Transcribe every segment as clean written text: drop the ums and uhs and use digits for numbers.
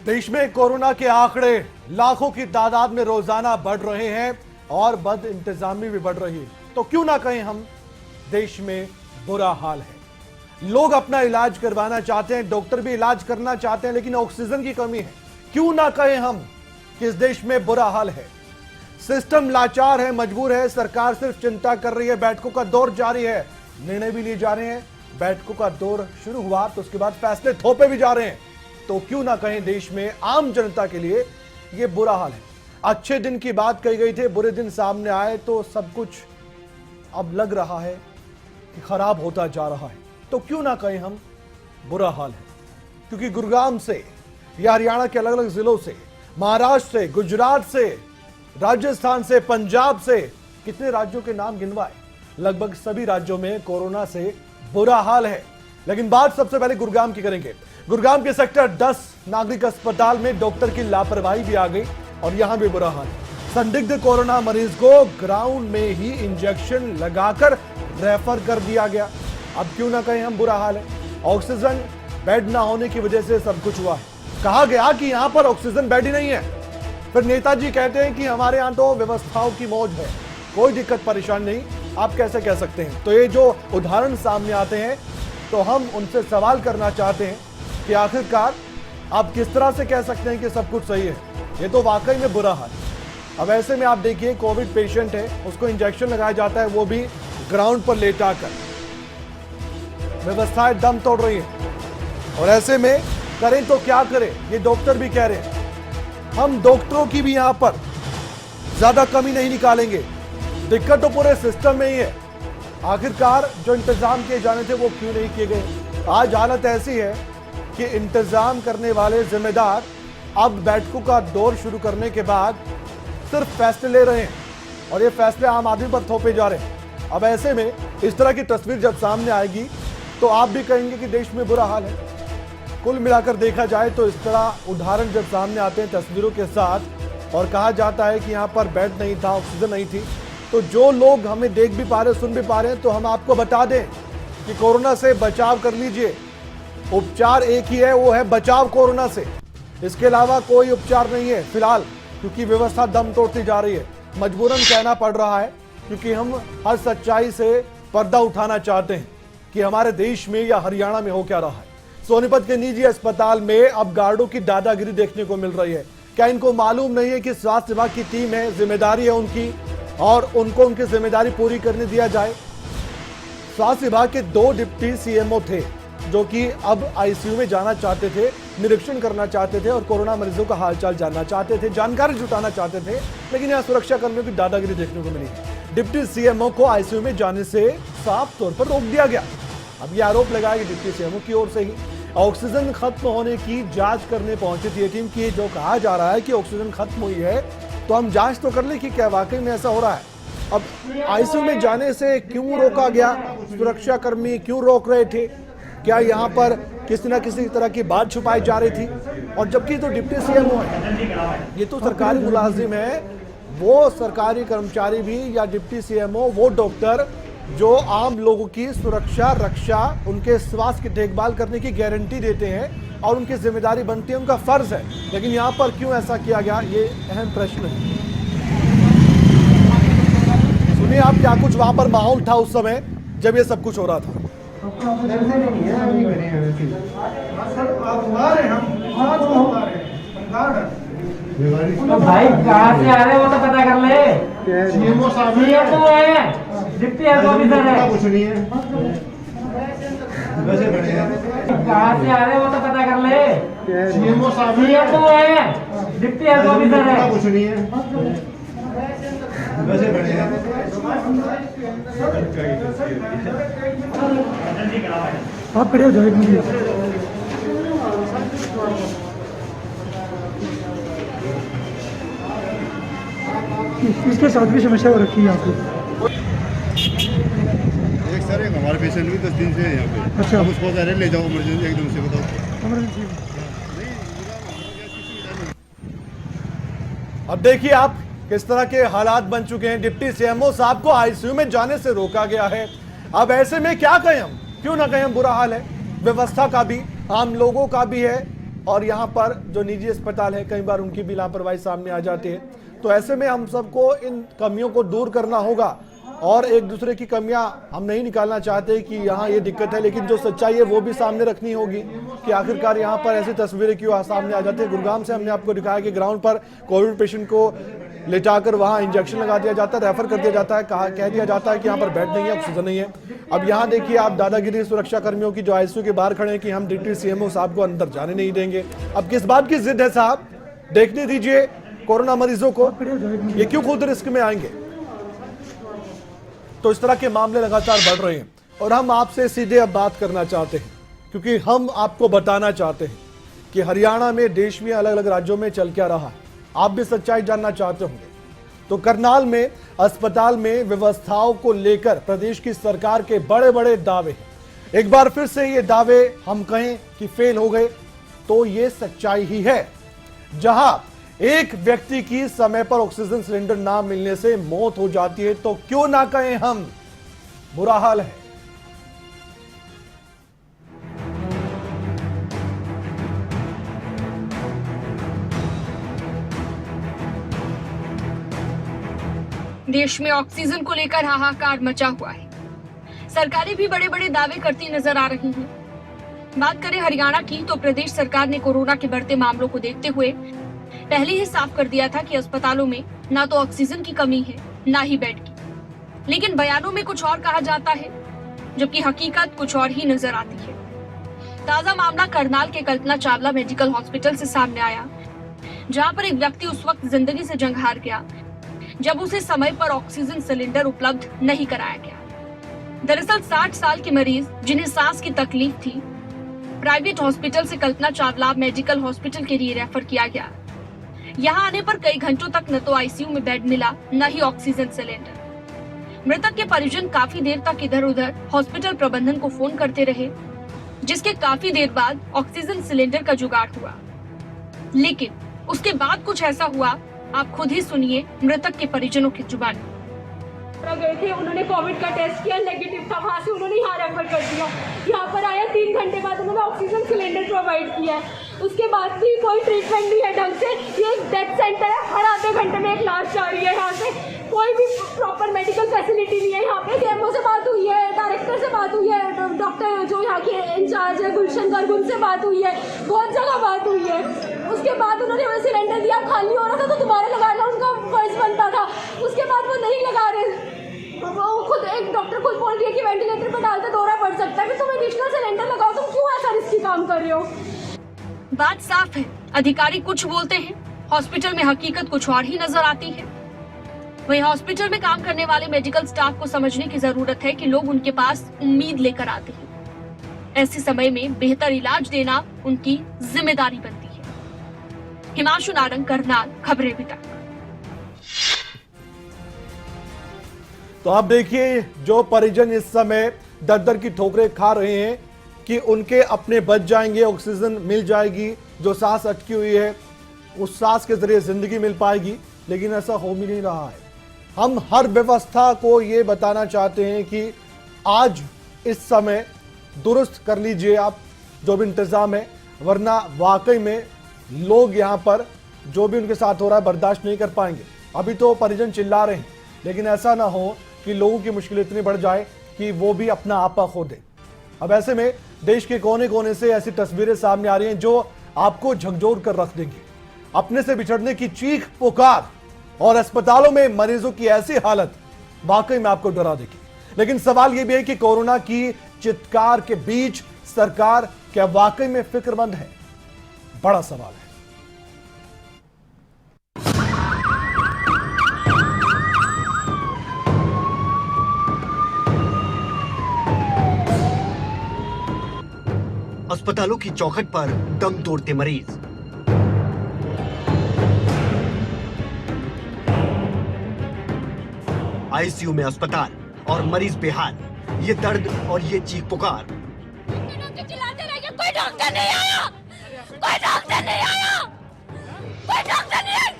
देश में कोरोना के आंकड़े लाखों की तादाद में रोजाना बढ़ रहे हैं और बद इंतजामी भी बढ़ रही है। तो क्यों ना कहें हम देश में बुरा हाल है। लोग अपना इलाज करवाना चाहते हैं, डॉक्टर भी इलाज करना चाहते हैं, लेकिन ऑक्सीजन की कमी है। क्यों ना कहें हम कि इस देश में बुरा हाल है। सिस्टम लाचार है, मजबूर है। सरकार सिर्फ चिंता कर रही है। बैठकों का दौर जारी है, निर्णय भी लिए जा रहे हैं। बैठकों का दौर शुरू हुआ तो उसके बाद फैसले थोपे भी जा रहे हैं। तो क्यों ना कहें देश में आम जनता के लिए यह बुरा हाल है। अच्छे दिन की बात कही गई थी, बुरे दिन सामने आए तो सब कुछ अब लग रहा है कि खराब होता जा रहा है। तो क्यों ना कहें हम बुरा हाल है, क्योंकि गुरुग्राम से या हरियाणा के अलग अलग जिलों से, महाराष्ट्र से, गुजरात से, राजस्थान से, पंजाब से, कितने राज्यों के नाम गिनवाए, लगभग सभी राज्यों में कोरोना से बुरा हाल है। लेकिन बात सबसे पहले गुरुग्राम की करेंगे। गुरुग्राम के सेक्टर 10 नागरिक अस्पताल में डॉक्टर की लापरवाही भी आ गई और यहां भी बुरा हाल है। संदिग्ध कोरोना मरीज को ग्राउंड में ही इंजेक्शन लगाकर रेफर कर दिया गया। अब क्यों ना कहें हम बुरा हाल है। ऑक्सीजन बेड ना होने की वजह से सब कुछ हुआ है। कहा गया कि यहां पर ऑक्सीजन बेड ही नहीं है। फिर नेताजी कहते हैं कि हमारे यहां तो व्यवस्थाओं की मौज है, कोई दिक्कत परेशान नहीं। आप कैसे कह सकते हैं। तो ये जो उदाहरण सामने आते हैं तो हम उनसे सवाल करना चाहते हैं कि आखिरकार आप किस तरह से कह सकते हैं कि सब कुछ सही है। ये तो वाकई में बुरा हाल है। अब ऐसे में आप देखिए, कोविड पेशेंट है, उसको इंजेक्शन लगाया जाता है, वो भी ग्राउंड पर लेटा कर। व्यवस्थाएं दम तोड़ रही है और ऐसे में करें तो क्या करें, ये डॉक्टर भी कह रहे हैं। हम डॉक्टरों की भी यहां पर ज्यादा कमी नहीं निकालेंगे, दिक्कत तो पूरे सिस्टम में ही है। आखिरकार जो इंतजाम किए जाने थे वो क्यों नहीं किए गए। आज हालत ऐसी है कि इंतजाम करने वाले जिम्मेदार अब बैठकों का दौर शुरू करने के बाद सिर्फ फैसले ले रहे हैं और ये फैसले आम आदमी पर थोपे जा रहे हैं। अब ऐसे में इस तरह की तस्वीर जब सामने आएगी तो आप भी कहेंगे कि देश में बुरा हाल है। कुल मिलाकर देखा जाए तो इस तरह उदाहरण जब सामने आते हैं तस्वीरों के साथ और कहा जाता है कि यहाँ पर बेड नहीं था, ऑक्सीजन नहीं थी, तो जो लोग हमें देख भी पा रहे, सुन भी पा रहे हैं, तो हम आपको बता दें कि कोरोना से बचाव कर लीजिए। उपचार एक ही है, वो है बचाव कोरोना से। इसके अलावा कोई उपचार नहीं है फिलहाल, क्योंकि व्यवस्था दम तोड़ती जा रही है। मजबूरन कहना पड़ रहा है क्योंकि हम हर सच्चाई से पर्दा उठाना चाहते हैं कि हमारे देश में या हरियाणा में हो क्या रहा है। सोनीपत के निजी अस्पताल में अब गार्डों की दादागिरी देखने को मिल रही है। क्या इनको मालूम नहीं है कि स्वास्थ्य विभाग की टीम है, जिम्मेदारी है उनकी, और उनको उनकी जिम्मेदारी पूरी करने दिया जाए। स्वास्थ्य विभाग के 2 डिप्टी सीएमओ थे जो कि अब आईसीयू में जाना चाहते थे, निरीक्षण करना चाहते थे और कोरोना मरीजों का हालचाल जानना चाहते थे, जानकारी जुटाना चाहते थे, लेकिन यहां सुरक्षा कर्मियों की दादागिरी देखने को मिली। डिप्टी सीएमओ को आईसीयू में जाने से साफ तौर पर रोक दिया गया। अब यह आरोप लगाया कि डिप्टी सीएमओ की ओर से ही ऑक्सीजन खत्म होने की जांच करने पहुंची थी टीम की। जो कहा जा रहा है कि ऑक्सीजन खत्म हुई है तो हम जांच तो कर ले कि क्या वाकई में ऐसा हो रहा है। अब आईसीयू में जाने से क्यों रोका गया, सुरक्षा कर्मी क्यों रोक रहे थे, क्या यहाँ पर किसी न किसी तरह की बात छुपाई जा रही थी। और जबकि तो डिप्टी सीएमओ है, ये तो सरकारी मुलाजिम है, वो सरकारी कर्मचारी भी या डिप्टी सीएमओ वो डॉक्टर जो आम लोगों की सुरक्षा, रक्षा, उनके स्वास्थ्य की देखभाल करने की गारंटी देते हैं और उनकी जिम्मेदारी बनती है, उनका फर्ज है। लेकिन यहाँ पर क्यों ऐसा किया गया, ये अहम प्रश्न है। सुनिए आप क्या कुछ वहां पर माहौल था उस समय जब ये सब कुछ हो रहा था। तो भाई कहाँ से आ रहे हो तो पता कर ले। सीएमओ है, डिप्टी हेल्थ ऑफिसर है, कुछ नहीं है। कहाँ से आ रहे हो तो पता कर ले। सीएमओ है, डिप्टी हेल्थ ऑफिसर है, कुछ नहीं है। वैसे आप खड़े हो जाओ एक मिनट। इसके साथ भी समस्या हो रखी है यहाँ पे। एक सर एक हमारे पेशेंट भी 10 दिन से है यहाँ पे। अच्छा, अब उसको अरे ले जाओ इमरजेंसी एकदम से, बताओ इमरजेंसी। अब देखिए आप किस तरह के हालात बन चुके हैं। डिप्टी सीएमओ साहब को आईसीयू में जाने से रोका गया है। अब ऐसे में क्या कहें हम, क्यों ना कहें हम बुरा हाल है। व्यवस्था का भी, आम लोगों का भी है, और यहाँ पर जो निजी अस्पताल है कई बार उनकी भी लापरवाही सामने आ जाती है। तो ऐसे में हम सबको इन कमियों को दूर करना होगा और एक दूसरे की कमियां हम नहीं निकालना चाहते कि यहाँ ये दिक्कत है, लेकिन जो सच्चाई है वो भी सामने रखनी होगी कि आखिरकार यहाँ पर ऐसी तस्वीरें क्यों सामने आ जाती है। गुरुग्राम से हमने आपको दिखाया कि ग्राउंड पर कोविड पेशेंट को लेटाकर वहाँ इंजेक्शन लगा दिया जाता है, रेफर कर दिया जाता है, कह दिया जाता है कि यहाँ पर बेड नहीं है, ऑक्सीजन नहीं है। अब यहाँ देखिए आप दादागिरी सुरक्षा कर्मियों की जो आईसीयू के बाहर खड़े हैं कि हम डिप्टी सीएमओ साहब को अंदर जाने नहीं देंगे। अब किस बात की जिद है साहब, देखने दीजिए कोरोना मरीजों को, ये क्यों खुद रिस्क में आएंगे। तो इस तरह के मामले लगातार बढ़ रहे हैं और हम आपसे सीधे अब बात करना चाहते हैं क्योंकि हम आपको बताना चाहते हैं कि हरियाणा में, देश में, अलग अलग राज्यों में चल क्या रहा है। आप भी सच्चाई जानना चाहते होंगे। तो करनाल में अस्पताल में व्यवस्थाओं को लेकर प्रदेश की सरकार के बड़े बड़े दावे हैं। एक बार फिर से ये दावे हम कहें कि फेल हो गए तो ये सच्चाई ही है। जहां एक व्यक्ति की समय पर ऑक्सीजन सिलेंडर ना मिलने से मौत हो जाती है तो क्यों ना कहें हम, बुरा हाल है। देश में ऑक्सीजन को लेकर हाहाकार मचा हुआ है। सरकारें भी बड़े बड़े दावे करती नजर आ रही हैं। बात करें हरियाणा की तो प्रदेश सरकार ने कोरोना के बढ़ते मामलों को देखते हुए पहले ही साफ कर दिया था कि अस्पतालों में ना तो ऑक्सीजन की कमी है ना ही बेड की। लेकिन बयानों में कुछ और कहा जाता है जबकि हकीकत कुछ और ही नजर आती है। ताजा मामला करनाल के कल्पना चावला मेडिकल हॉस्पिटल से सामने आया, जहां पर एक व्यक्ति उस वक्त जिंदगी से जंग हार गया जब उसे समय पर ऑक्सीजन सिलेंडर उपलब्ध नहीं कराया गया। दरअसल 60 साल के मरीज जिन्हें सांस की तकलीफ थी, प्राइवेट हॉस्पिटल से कल्पना चावला मेडिकल हॉस्पिटल के लिए रेफर किया गया। यहाँ आने पर कई घंटों तक न तो आईसीयू में बेड मिला न ही ऑक्सीजन सिलेंडर। मृतक के परिजन काफी देर तक इधर उधर हॉस्पिटल प्रबंधन को फोन करते रहे, जिसके काफी देर बाद ऑक्सीजन सिलेंडर का जुगाड़ हुआ। लेकिन उसके बाद कुछ ऐसा हुआ, आप खुद ही सुनिए मृतक के परिजनों की जुबानी। गए थे, उन्होंने कोविड का टेस्ट किया, नेगेटिव था, वहाँ से उन्होंने यहाँ रेफर कर दिया। यहाँ पर आया 3 घंटे बाद उन्होंने ऑक्सीजन सिलेंडर प्रोवाइड किया। उसके बाद भी कोई ट्रीटमेंट नहीं है ढंग से। ये एक डेथ सेंटर है, हर आधे घंटे में एक लाश जा रही है। यहाँ से कोई भी प्रॉपर मेडिकल फैसिलिटी नहीं है। यहाँ पे सीएमओ से बात हुई है, डायरेक्टर से बात हुई है, डॉक्टर जो यहाँ के इंचार्ज है गुलशन गर्ग, उनसे बात हुई है, बहुत जगह बात हुई है। उसके बाद उन्होंने हमें सिलेंडर दिया, खाली हो रहा था तो दोबारा लगाना उनका फर्ज बनता था। उसके बाद वो नहीं लगा रहे, वो खुद एक डॉक्टर खुद बोल रही है कि वेंटिलेटर पे डालते दौरा पड़ सकता है, तुम एडिशनल सिलेंडर लगाओ, तुम क्यों ऐसा रिस्की काम कर रहे हो। बात साफ है, अधिकारी कुछ बोलते हैं, हॉस्पिटल में हकीकत कुछ और ही नजर आती है। वहीं हॉस्पिटल में काम करने वाले मेडिकल स्टाफ को समझने की जरूरत है कि लोग उनके पास उम्मीद लेकर आते हैं। ऐसे समय में बेहतर इलाज देना उनकी जिम्मेदारी बनती है। हिमांशु नारंग, करनाल, खबरें अभी तक। तो आप देखिए जो परिजन इस समय दर दर की ठोकरें खा रहे हैं कि उनके अपने बच जाएंगे, ऑक्सीजन मिल जाएगी, जो सांस अटकी हुई है उस सांस के जरिए जिंदगी मिल पाएगी, लेकिन ऐसा हो भी नहीं रहा है। हम हर व्यवस्था को ये बताना चाहते हैं कि आज इस समय दुरुस्त कर लीजिए आप जो भी इंतजाम है, वरना वाकई में लोग यहाँ पर जो भी उनके साथ हो रहा है बर्दाश्त नहीं कर पाएंगे। अभी तो परिजन चिल्ला रहे हैं, लेकिन ऐसा ना हो कि लोगों की मुश्किल इतनी बढ़ जाए कि वो भी अपना आपा खो दे। अब ऐसे में देश के कोने कोने से ऐसी तस्वीरें सामने आ रही हैं जो आपको झकझोर कर रख देंगी। अपने से बिछड़ने की चीख पुकार और अस्पतालों में मरीजों की ऐसी हालत वाकई में आपको डरा देगी। लेकिन सवाल यह भी है कि कोरोना की चित्कार के बीच सरकार क्या वाकई में फिक्रमंद है? बड़ा सवाल है। अस्पतालों की चौखट पर दम तोड़ते मरीज, आईसीयू में अस्पताल और मरीज बेहाल। ये दर्द और ये चीख पुकार। चिल्लाते रहिए, कोई डॉक्टर नहीं आया, कोई डॉक्टर नहीं आया, कोई डॉक्टर नहीं आया।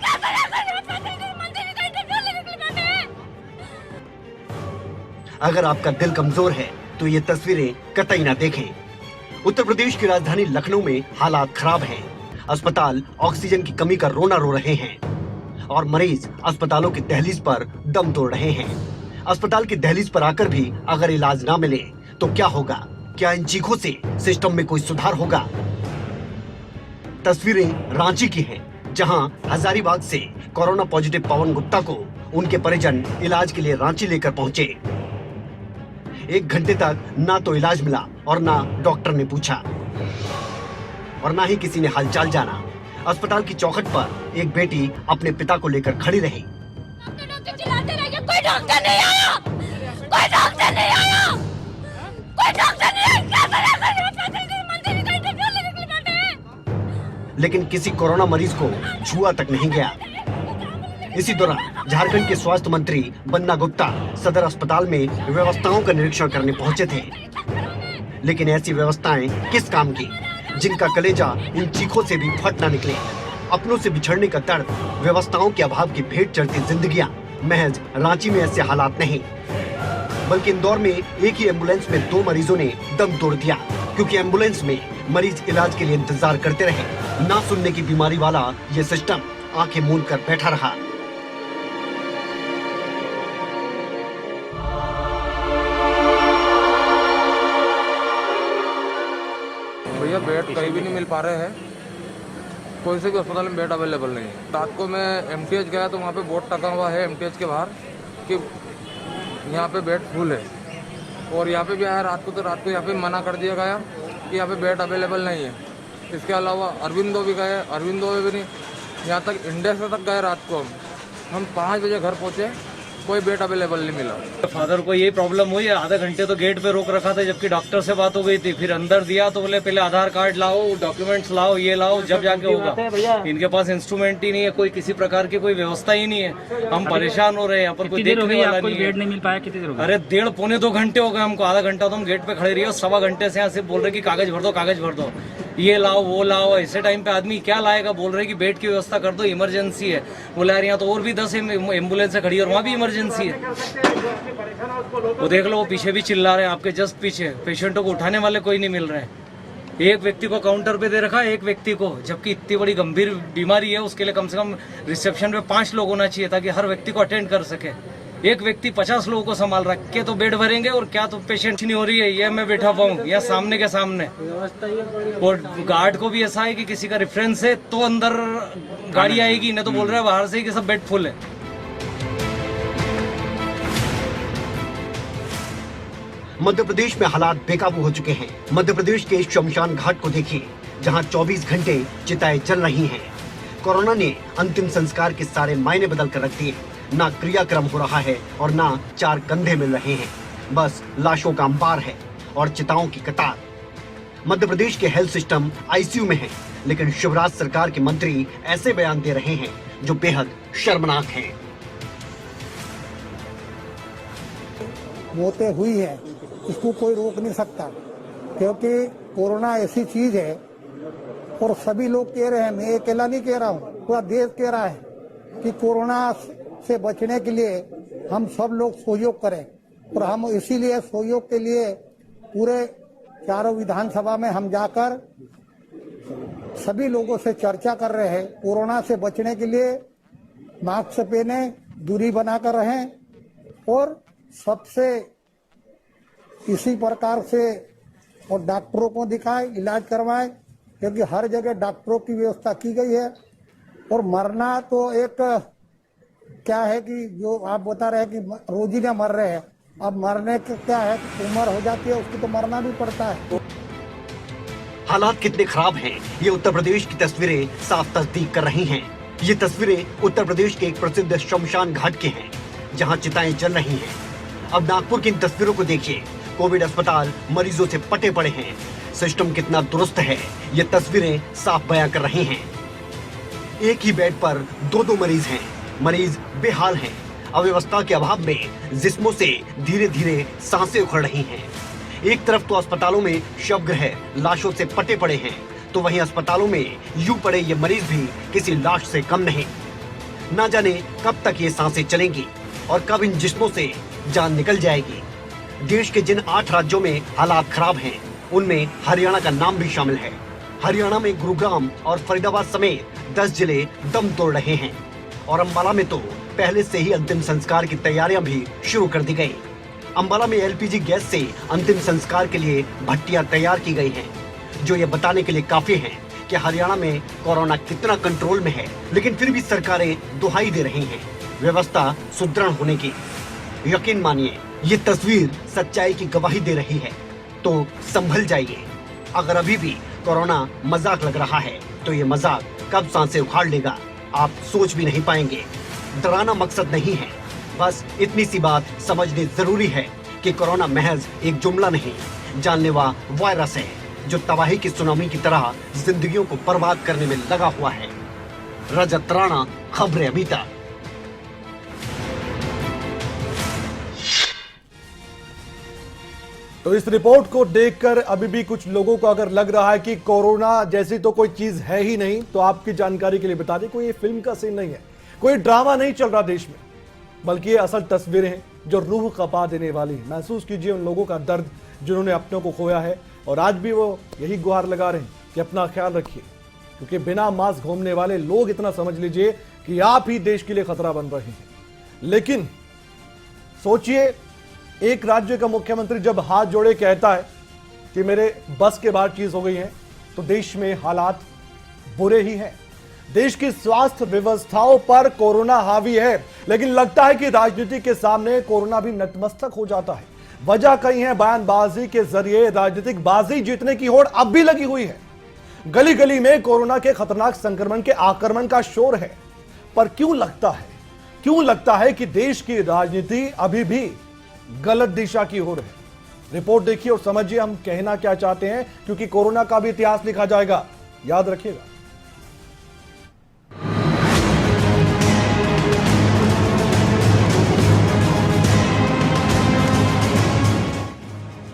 अगर आपका दिल कमजोर है तो ये तस्वीरें कतई ना देखें। उत्तर प्रदेश की राजधानी लखनऊ में हालात खराब हैं। अस्पताल ऑक्सीजन की कमी का रोना रो रहे हैं और मरीज अस्पतालों की दहलीज पर दम तोड़ रहे हैं। अस्पताल की दहलीज पर आकर भी अगर इलाज ना मिले तो क्या होगा? क्या इन चीखों से सिस्टम में कोई सुधार होगा? तस्वीरें रांची की हैं, जहां हजारीबाग से कोरोना पॉजिटिव पवन गुप्ता को उनके परिजन इलाज के लिए रांची लेकर पहुंचे। 1 घंटे तक ना तो इलाज मिला और ना डॉक्टर ने पूछा और ना ही किसी ने हालचाल जाना। अस्पताल की चौखट पर एक बेटी अपने पिता को लेकर खड़ी रही। डॉक्टर चिल्लाते रह गए, कोई डॉक्टर नहीं आया, कोई डॉक्टर नहीं आया, कोई डॉक्टर नहीं आया, क्या लेकिन किसी कोरोना मरीज को छुआ तक नहीं गया। इसी दौरान झारखंड के स्वास्थ्य मंत्री बन्ना गुप्ता सदर अस्पताल में व्यवस्थाओं का निरीक्षण करने पहुंचे थे, लेकिन ऐसी व्यवस्थाएं किस काम की जिनका कलेजा इन चीखों से भी फट ना निकले। अपनों से बिछड़ने का दर्द, व्यवस्थाओं के अभाव की भेंट चढ़ती जिंदगियां। महज रांची में ऐसे हालात नहीं, बल्कि इंदौर में एक ही एम्बुलेंस में 2 मरीजों ने दम तोड़ दिया, क्योंकि एम्बुलेंस में मरीज इलाज के लिए इंतजार करते रहे। ना सुनने की बीमारी वाला ये सिस्टम आंखें मूंद कर बैठा रहा। भैया बेड कहीं भी नहीं मिल पा रहे हैं, कोई से भी अस्पताल में बेड अवेलेबल नहीं है। रात को मैं एमटीएच गया तो वहाँ पे बोर्ड टंगा हुआ है एमटीएच के बाहर कि यहाँ पे बेड फुल है, और यहाँ पे भी आया रात को यहाँ पे मना कर दिया गया कि यहाँ पे बेड अवेलेबल नहीं है। इसके अलावा अरविंदो भी गए, अरविंदो में भी नहीं, यहाँ तक इंडेक्स तक गए। रात को हम 5 बजे घर पहुँचे, कोई बेड अवेलेबल नहीं मिला। फादर को यही प्रॉब्लम हुई, आधे घंटे तो गेट पे रोक रखा था, जबकि डॉक्टर से बात हो गई थी। फिर अंदर दिया तो बोले पहले आधार कार्ड लाओ, डॉक्यूमेंट्स लाओ, ये लाओ, जब जाके होगा। इनके पास इंस्ट्रूमेंट ही नहीं है, कोई किसी प्रकार की कोई व्यवस्था ही नहीं है। हम परेशान हो रहे हैं, यहाँ पर कोई देखने वाला नहीं है। नहीं मिल पाया, कितनी देर हो गई? अरे 1.5-2 घंटे हो गए हमको। आधा घंटा तो हम गेट पे खड़े रहिए, 1.25 घंटे से यहाँ से बोल रहे कि कागज भर दो, कागज भर दो, ये लाओ वो लाओ। ऐसे टाइम पे आदमी क्या लाएगा? बोल रहे कि बेड की व्यवस्था कर दो, इमरजेंसी है। बोले यार यहाँ तो और भी 10 एम्बुलेंस खड़ी है और वहाँ भी इमरजेंसी है। वो देख लो, वो पीछे भी चिल्ला रहे हैं, आपके जस्ट पीछे। पेशेंटों को उठाने वाले कोई नहीं मिल रहे हैं। एक व्यक्ति को काउंटर पे दे रखा है, एक व्यक्ति को, जबकि इतनी बड़ी गंभीर बीमारी है। उसके लिए कम से कम रिसेप्शन पे 5 लोग होना चाहिए ताकि हर व्यक्ति को अटेंड कर सके। एक व्यक्ति 50 लोगों को संभाल रहा है। क्या तो बेड भरेंगे और क्या तो पेशेंट नहीं हो रही है, ये मैं बैठा पाऊँ या सामने के सामने। और गार्ड को भी ऐसा है कि किसी का रेफरेंस है तो अंदर गाड़ी आएगी, नहीं तो बोल रहा है बाहर से ही कि सब बेड फुल है। मध्य प्रदेश में हालात बेकाबू हो चुके हैं। मध्य प्रदेश के शमशान घाट को देखिए, जहां 24 घंटे चिताएं जल रही हैं। कोरोना ने अंतिम संस्कार के सारे मायने बदल कर रख दिए। ना क्रियाक्रम हो रहा है और ना 4 कंधे मिल रहे हैं, बस लाशों का अंबार है और चिताओं की कतार। मध्य प्रदेश के हेल्थ सिस्टम आईसीयू में है, लेकिन शिवराज सरकार के मंत्री ऐसे बयान दे रहे हैं जो बेहद शर्मनाक हैं। मौतें हुई है, इसको कोई रोक नहीं सकता, क्योंकि कोरोना ऐसी चीज है और सभी लोग कह रहे हैं, मैं अकेला नहीं कह रहा हूँ, पूरा देश कह रहा है कि कोरोना से बचने के लिए हम सब लोग सहयोग करें। और हम इसीलिए सहयोग के लिए पूरे 4 विधानसभा में हम जाकर सभी लोगों से चर्चा कर रहे हैं। कोरोना से बचने के लिए मास्क पहने, दूरी बनाकर रहें और सबसे इसी प्रकार से और डॉक्टरों को दिखाएं, इलाज करवाएं, क्योंकि हर जगह डॉक्टरों की व्यवस्था की गई है। और मरना तो एक क्या है कि जो आप बता रहे हैं कि रोजी में मर रहे हैं, अब मरने का क्या है, उम्र हो जाती है उसकी तो मरना भी पड़ता है। हालात कितने खराब हैं, ये उत्तर प्रदेश की तस्वीरें साफ तस्दीक कर रही हैं। ये तस्वीरें उत्तर प्रदेश के एक प्रसिद्ध शमशान घाट के हैं, जहां चिताएं जल रही हैं। अब नागपुर की इन तस्वीरों को देखिए। कोविड अस्पताल मरीजों से पटे पड़े हैं। सिस्टम कितना दुरुस्त है, ये तस्वीरें साफ बयां कर रही हैं। एक ही बेड पर 2-2 मरीज हैं। मरीज बेहाल हैं। अव्यवस्था के अभाव में जिस्मों से धीरे धीरे सांसें उखड़ रही हैं। एक तरफ तो अस्पतालों में शवगृह लाशों से पटे पड़े हैं, तो वहीं अस्पतालों में यूं पड़े ये मरीज भी किसी लाश से कम नहीं। ना जाने कब तक ये सांसें चलेंगी और कब इन जिस्मों से जान निकल जाएगी। देश के जिन 8 राज्यों में हालात खराब हैं, उनमें हरियाणा का नाम भी शामिल है। हरियाणा में गुरुग्राम और फरीदाबाद समेत 10 जिले दम तोड़ रहे हैं और अंबाला में तो पहले से ही अंतिम संस्कार की तैयारियां भी शुरू कर दी गई। अंबाला में एलपीजी गैस से अंतिम संस्कार के लिए भट्टियां तैयार की गई हैं, जो ये बताने के लिए काफी हैं कि हरियाणा में कोरोना कितना कंट्रोल में है। लेकिन फिर भी सरकारें दुहाई दे रही हैं व्यवस्था सुदृढ़ होने की। यकीन मानिए, ये तस्वीर सच्चाई की गवाही दे रही है। तो संभल जाइए। अगर अभी भी कोरोना मजाक लग रहा है तो ये मजाक कब सांसें उखाड़ लेगा आप सोच भी नहीं पाएंगे। डराना मकसद नहीं है, बस इतनी सी बात समझनी जरूरी है कि कोरोना महज एक जुमला नहीं, जानलेवा वायरस है जो तबाही की सुनामी की तरह जिंदगियों को बर्बाद करने में लगा हुआ है। रजत राणा, खबरें अभी तक। तो इस रिपोर्ट को देखकर अभी भी कुछ लोगों को अगर लग रहा है कि कोरोना जैसी तो कोई चीज है ही नहीं, तो आपकी जानकारी के लिए बता दें, कोई ये फिल्म का सीन नहीं है, कोई ड्रामा नहीं चल रहा देश में, बल्कि ये असल तस्वीरें हैं जो रूह कपा देने वाली है। महसूस कीजिए उन लोगों का दर्द जिन्होंने अपनों को खोया है और आज भी वो यही गुहार लगा रहे हैं कि अपना ख्याल रखिए, क्योंकि बिना मास्क घूमने वाले लोग इतना समझ लीजिए कि आप ही देश के लिए खतरा बन रहे हैं। लेकिन सोचिए, एक राज्य का मुख्यमंत्री जब हाथ जोड़े कहता है कि मेरे बस के बाहर चीज हो गई है, तो देश में हालात बुरे ही हैं। देश की स्वास्थ्य व्यवस्थाओं पर कोरोना हावी है, लेकिन लगता है कि राजनीति के सामने कोरोना भी नतमस्तक हो जाता है। वजह कई है, बयानबाजी के जरिए राजनीतिक बाजी जीतने की होड़ अब भी लगी हुई है। गली गली में कोरोना के खतरनाक संक्रमण के आक्रमण का शोर है। पर क्यों लगता है कि देश की राजनीति अभी भी गलत दिशा की ओर है? रिपोर्ट देखिए और समझिए हम कहना क्या चाहते हैं, क्योंकि कोरोना का भी इतिहास लिखा जाएगा, याद रखिएगा।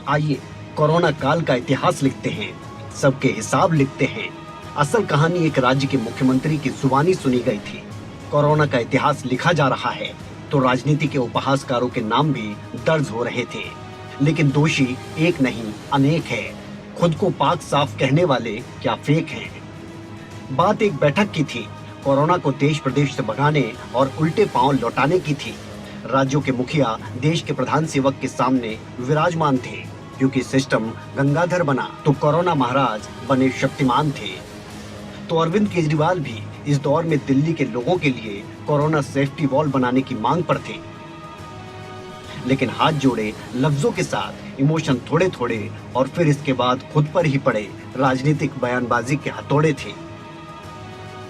आइए कोरोना काल का इतिहास लिखते हैं, सबके हिसाब लिखते हैं। असल कहानी एक राज्य के मुख्यमंत्री की जुबानी सुनी गई थी। कोरोना का इतिहास लिखा जा रहा है तो राजनीति के उपहासकारों के नाम भी दर्ज हो रहे थे, लेकिन दोषी एक नहीं अनेक है। खुद को पाक साफ कहने वाले क्या फेक हैं? बात एक बैठक की थी, कोरोना को देश प्रदेश से भगाने और उल्टे पांव लौटाने की थी। राज्यों के मुखिया देश के प्रधान सेवक के सामने विराजमान थे, क्योंकि सिस्टम गंगाधर बना तो कोरोना महाराज बने शक्तिमान थे। तो अरविंद केजरीवाल भी इस दौर में दिल्ली के लोगों के लिए कोरोना सेफ्टी वॉल बनाने की मांग पर थे, लेकिन हाथ जोड़े लफ्जों के साथ इमोशन थोड़े थोड़े और फिर इसके बाद खुद पर ही पड़े राजनीतिक बयानबाजी के हथौड़े थे।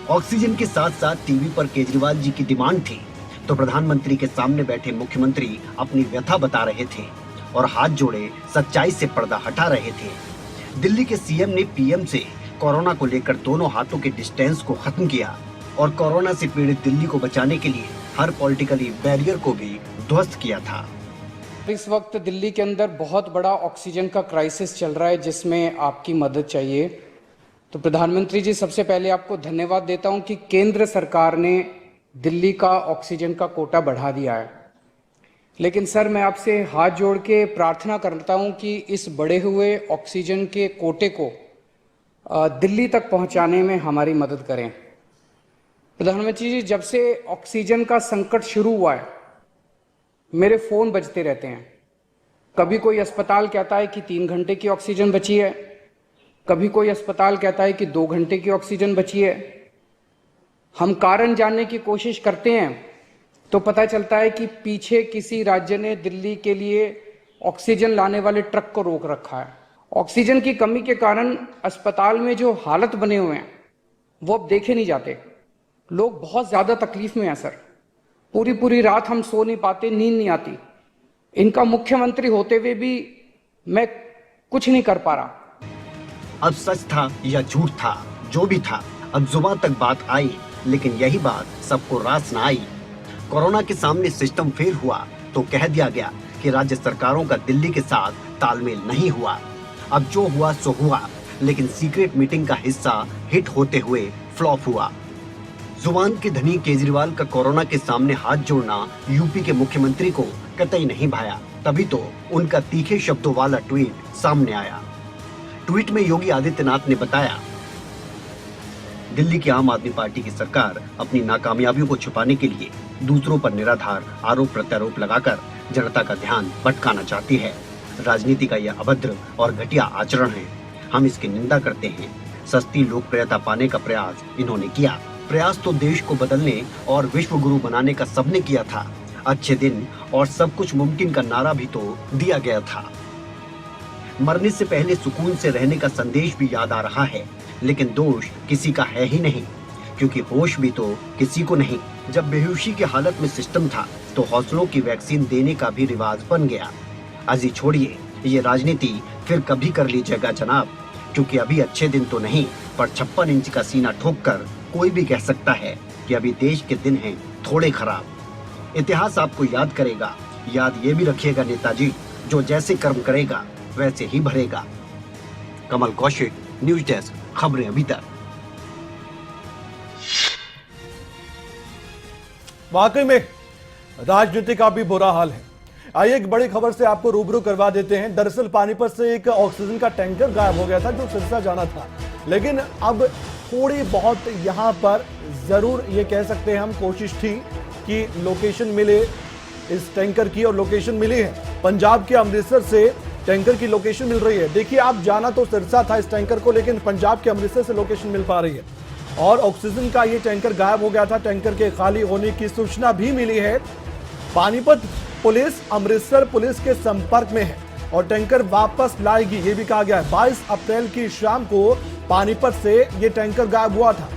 ऑक्सीजन के साथ साथ टीवी पर केजरीवाल जी की डिमांड थी, तो प्रधानमंत्री के सामने बैठे मुख्यमंत्री अपनी व्यथा बता रहे थे और हाथ जोड़े सच्चाई से पर्दा हटा रहे थे। दिल्ली के सीएम ने पीएम से कोरोना को लेकर दोनों हाथों के डिस्टेंस को खत्म किया और कोरोना से पीड़ित दिल्ली को बचाने के लिए हर पॉलिटिकली बैरियर को भी ध्वस्त किया था। इस वक्त दिल्ली के अंदर बहुत बड़ा ऑक्सीजन का क्राइसिस चल रहा है, जिसमें आपकी मदद चाहिए। तो प्रधानमंत्री जी, सबसे पहले आपको धन्यवाद देता हूं कि केंद्र सरकार ने दिल्ली का ऑक्सीजन का कोटा बढ़ा दिया है। लेकिन सर, मैं आपसे हाथ जोड़ के प्रार्थना करता हूं कि इस बढ़े हुए ऑक्सीजन के कोटे को दिल्ली तक पहुंचाने में हमारी मदद करें। प्रधानमंत्री जी, जब से ऑक्सीजन का संकट शुरू हुआ है, मेरे फोन बजते रहते हैं। कभी कोई अस्पताल कहता है कि 3 घंटे की ऑक्सीजन बची है, कभी कोई अस्पताल कहता है कि 2 घंटे की ऑक्सीजन बची है। हम कारण जानने की कोशिश करते हैं तो पता चलता है कि पीछे किसी राज्य ने दिल्ली के लिए ऑक्सीजन लाने वाले ट्रक को रोक रखा है। ऑक्सीजन की कमी के कारण अस्पताल में जो हालत बने हुए हैं वो अब देखे नहीं जाते। लोग बहुत ज्यादा तकलीफ में हैं सर। पूरी पूरी रात हम सो नहीं पाते, नींद नहीं आती। इनका मुख्यमंत्री होते हुए भी मैं कुछ नहीं कर पा रहा। अब सच था या झूठ था, जो भी था, अब जुबान तक बात आई, लेकिन यही बात सबको रास न आई। कोरोना के सामने सिस्टम फेल हुआ तो कह दिया गया कि राज्य सरकारों का दिल्ली के साथ तालमेल नहीं हुआ। अब जो हुआ सो हुआ, लेकिन सीक्रेट मीटिंग का हिस्सा हिट होते हुए फ्लॉप हुआ। जुबान के धनी केजरीवाल का कोरोना के सामने हाथ जोड़ना यूपी के मुख्यमंत्री को कतई नहीं भाया। तभी तो उनका तीखे शब्दों वाला ट्वीट सामने आया। ट्वीट में योगी आदित्यनाथ ने बताया दिल्ली की आम आदमी पार्टी की सरकार अपनी नाकामयाबियों को छुपाने के लिए दूसरों पर निराधार आरोप प्रत्यारोप लगाकर जनता का ध्यान भटकाना चाहती है। राजनीति का यह अभद्र और घटिया आचरण है। हम इसकी निंदा करते हैं। सस्ती लोकप्रियता पाने का प्रयास इन्होंने किया। प्रयास तो देश को बदलने और विश्व गुरु बनाने का सबने किया था। अच्छे दिन और सब कुछ मुमकिन का नारा भी तो दिया गया था। मरने से पहले सुकून से रहने का संदेश भी याद आ रहा है, लेकिन दोष किसी का है ही नहीं, क्योंकि होश भी तो किसी को नहीं। जब बेहोशी की हालत में सिस्टम था तो हौसलों की वैक्सीन देने का भी रिवाज बन गया। अजी छोड़िए, ये राजनीति फिर कभी कर लीजिएगा जनाब, क्योंकि अभी अच्छे दिन तो नहीं, पर 56 इंच का सीना ठोककर कोई भी कह सकता है कि अभी देश के दिन हैं थोड़े खराब। इतिहास आपको याद करेगा। याद ये भी रखिएगा नेताजी, जो जैसे कर्म करेगा वैसे ही भरेगा। कमल कौशिक, न्यूज डेस्क, खबरें अभी तक। वाकई में राजनीति का भी बुरा हाल है। आइए एक बड़ी खबर से आपको रूबरू करवा देते हैं। दरअसल पानीपत से एक ऑक्सीजन का टैंकर गायब हो गया था जो सिरसा जाना था, लेकिन अब थोड़ी बहुत यहां पर जरूर ये कह सकते हैं हम कोशिश थी कि लोकेशन मिले इस टैंकर की, और लोकेशन मिली है। पंजाब के अमृतसर से टैंकर की लोकेशन मिल रही है। देखिए, आप जाना तो सिरसा था इस टैंकर को, लेकिन पंजाब के अमृतसर से लोकेशन मिल पा रही है। और ऑक्सीजन का ये टैंकर गायब हो गया था। टैंकर के खाली होने की सूचना भी मिली है। पानीपत पुलिस अमृतसर पुलिस के संपर्क में है और टैंकर वापस लाएगी, ये भी कहा गया है। 22 अप्रैल की शाम को पानीपत से ये टैंकर गायब हुआ था।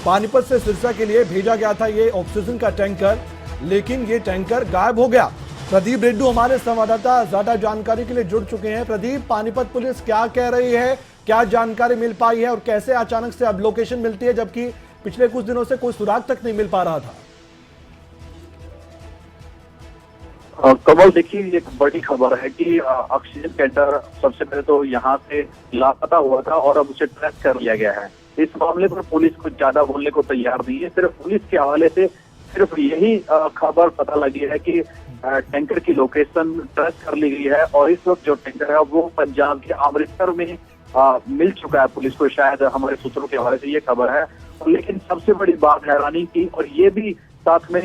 पानीपत से सिरसा के लिए भेजा गया था ये ऑक्सीजन का टैंकर, लेकिन ये टैंकर गायब हो गया। प्रदीप रेड्डू हमारे संवाददाता ज्यादा जानकारी के लिए जुड़ चुके हैं। प्रदीप, पानीपत पुलिस क्या कह रही है, क्या जानकारी मिल पाई है और कैसे अचानक से अब लोकेशन मिलती है, जबकि पिछले कुछ दिनों से कोई सुराग तक नहीं मिल पा रहा था? कमल, देखिए, एक बड़ी खबर है कि ऑक्सीजन टैंकर सबसे पहले तो यहाँ से लापता हुआ था और अब उसे ट्रैक कर लिया गया है। इस मामले पर पुलिस कुछ ज्यादा बोलने को तैयार नहीं है। सिर्फ पुलिस के हवाले से सिर्फ यही खबर पता लगी है कि टैंकर की लोकेशन ट्रैक कर ली गई है और इस वक्त जो टैंकर है वो पंजाब के अमृतसर में मिल चुका है पुलिस को। शायद हमारे सूत्रों के हवाले से ये खबर है। लेकिन सबसे बड़ी बात हैरानी की, और ये भी साथ में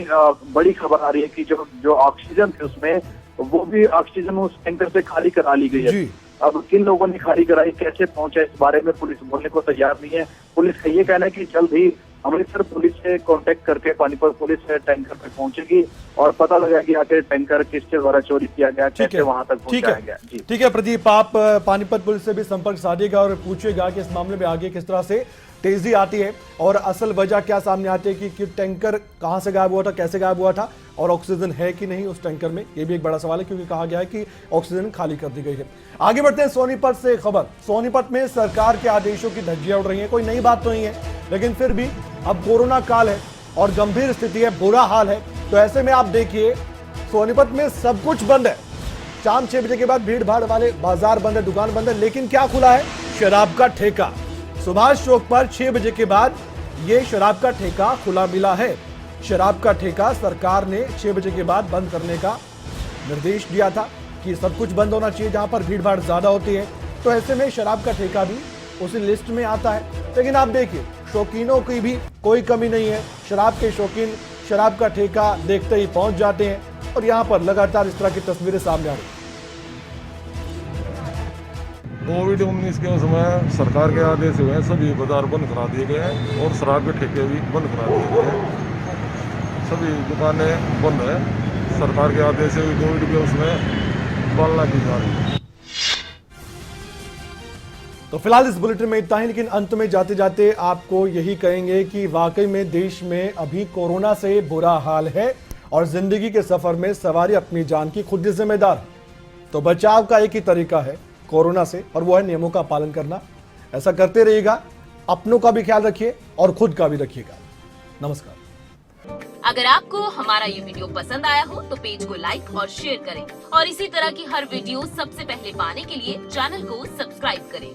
बड़ी खबर आ रही है कि जो ऑक्सीजन थी उसमें वो भी ऑक्सीजन उस टैंकर से खाली करा ली गई है। अब किन लोगों ने खाली कराई, कैसे पहुंचा, इस बारे में पुलिस बोलने को तैयार नहीं है। पुलिस का ये कहना है कि जल्द ही अमृतसर पुलिस से कांटेक्ट करके पानीपत पुलिस टैंकर पे पहुंचेगी और पता लगा कि आखिर टैंकर किसके द्वारा चोरी किया गया, कैसे वहां तक पहुंचाया गया। ठीक है प्रदीप, आप पानीपत पुलिस से भी संपर्क साधिएगा और पूछिएगा कि इस मामले में आगे किस तरह से तेजी आती है और असल वजह क्या सामने आती है कि टैंकर कहां से गायब हुआ था, कैसे गायब हुआ था और ऑक्सीजन है कि नहीं उस टैंकर में। यह भी एक बड़ा सवाल है, क्योंकि कहा गया है कि ऑक्सीजन खाली कर दी गई है। आगे बढ़ते हैं सोनीपत से खबर। सोनीपत में सरकार के आदेशों की धज्जियां उड़ रही हैं। कोई नई बात तो नहीं है, लेकिन फिर भी अब कोरोना काल है और गंभीर स्थिति है, बुरा हाल है। तो ऐसे में आप देखिए, सोनीपत में सब कुछ बंद है। शाम 6 बजे के बाद भीड़ भाड़ वाले बाजार बंद है, दुकान बंद है, लेकिन क्या खुला है? शराब का ठेका। सुभाष चौक पर 6 बजे के बाद ये शराब का ठेका खुला मिला है। शराब का ठेका सरकार ने 6 बजे के बाद बंद करने का निर्देश दिया था कि सब कुछ बंद होना चाहिए जहां पर भीड़ भाड़ ज्यादा होती है। तो ऐसे में शराब का ठेका भी उसी लिस्ट में आता है। लेकिन आप देखिए, शौकीनों की भी कोई कमी नहीं है। शराब के शौकीन शराब का ठेका देखते ही पहुंच जाते हैं और यहाँ पर लगातार इस तरह की तस्वीरें सामने आ रही हैं। कोविड-19 के समय सरकार के आदेश हुए सभी बाजार बंद करा दिए गए हैं और शराब के ठेके भी बंद करा दिए गए हैं। सभी दुकानें बंद है। सरकार के आदेश से कोविड के उसमें पालना की जा रही है। तो फिलहाल इस बुलेटिन में इतना ही, लेकिन अंत में जाते जाते आपको यही कहेंगे कि वाकई में देश में अभी कोरोना से बुरा हाल है और जिंदगी के सफर में सवारी अपनी जान की खुद ही जिम्मेदार है। तो बचाव का एक ही तरीका है कोरोना से, और वो है नियमों का पालन करना। ऐसा करते रहिएगा, अपनों का भी ख्याल रखिए और खुद का भी रखिएगा। नमस्कार। अगर आपको हमारा ये वीडियो पसंद आया हो तो पेज को लाइक और शेयर करें और इसी तरह की हर वीडियो सबसे पहले पाने के लिए चैनल को सब्सक्राइब करें।